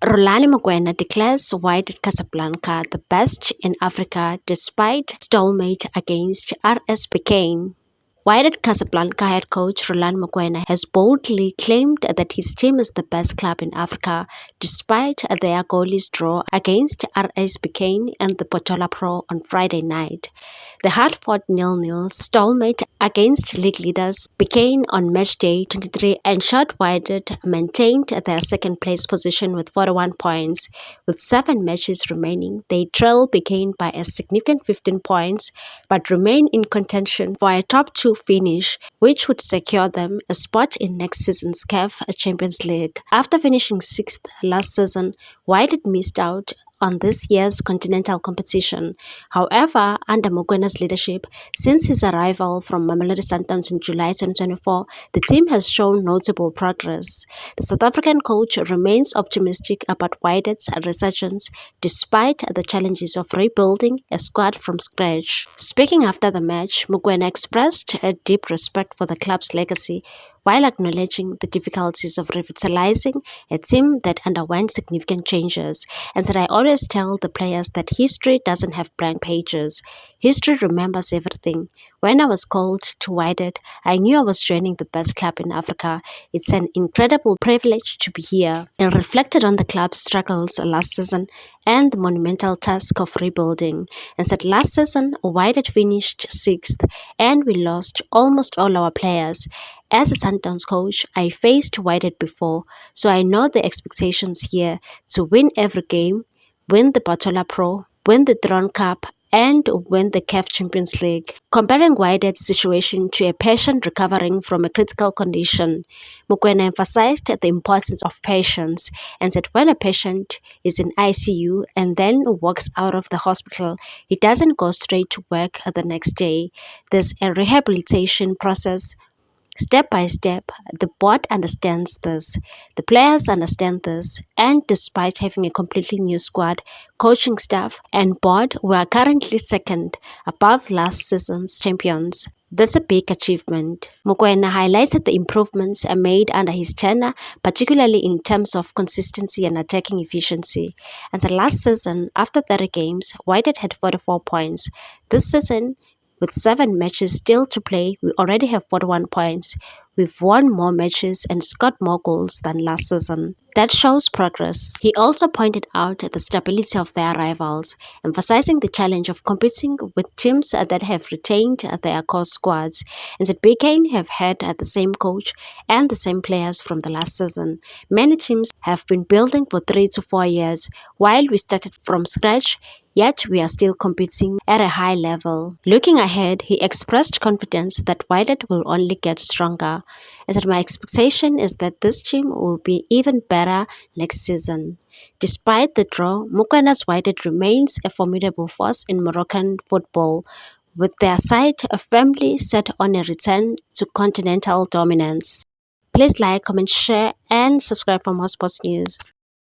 Rulani Mokwena declares Wydad Casablanca the best in Africa despite stalemate against RS Bekane. Wydad Casablanca head coach Rulani Mokwena has boldly claimed that his team is the best club in Africa despite their goalless draw against RS Bekane and the Botola Pro on Friday night. The hard-fought 0-0 stalemate against league leaders Bekane on match day 23 ensured Wydad maintained their second-place position with 41 points. With 7 matches remaining, they trail Bekane by a significant 15 points, but remain in contention for a top 2 finish, which would secure them a spot in next season's CAF Champions League. After finishing 6th last season, Wydad missed out on this year's continental competition. However, under Mokwena's leadership, since his arrival from Mamelodi Sundowns in July 2024, the team has shown notable progress. The South African coach remains optimistic about Wydad's resurgence despite the challenges of rebuilding a squad from scratch. Speaking after the match, Mokwena expressed a deep respect for the club's legacy while acknowledging the difficulties of revitalizing a team that underwent significant changes, and said, "I always tell the players that history doesn't have blank pages. History remembers everything. When I was called to Wydad, I knew I was joining the best club in Africa. It's an incredible privilege to be here." And reflected on the club's struggles last season and the monumental task of rebuilding, and said, "Last season, Wydad finished 6th and we lost almost all our players. As a Sundowns coach, I faced Wydad before, so I know the expectations here to win every game, win the Botola Pro, win the Throne Cup, and win the CAF Champions League." Comparing Wydad's situation to a patient recovering from a critical condition, Mokwena emphasized the importance of patience and said when a patient is in ICU and then walks out of the hospital, he doesn't go straight to work the next day. There's a rehabilitation process. Step by step, the board understands this, the players understand this, and despite having a completely new squad, coaching staff, and board, we are currently second, above last season's champions. That's a big achievement. Mokwena highlighted the improvements made under his tenure, particularly in terms of consistency and attacking efficiency. And the last season, after 30 games, Wydad had 44 points. This season, with 7 matches still to play, we already have 41 points. We've won more matches and scored more goals than last season. That shows progress. He also pointed out the stability of their rivals, emphasizing the challenge of competing with teams that have retained their core squads, and that Bekane have had the same coach and the same players from the last season. Many teams have been building for 3 to 4 years, while we started from scratch, yet we are still competing at a high level. Looking ahead, he expressed confidence that Wydad will only get stronger, and said, "My expectation is that this team will be even better next season." Despite the draw, Mokwena's Wydad remains a formidable force in Moroccan football, with their side firmly set on a return to continental dominance. Please like, comment, share, and subscribe for more sports news.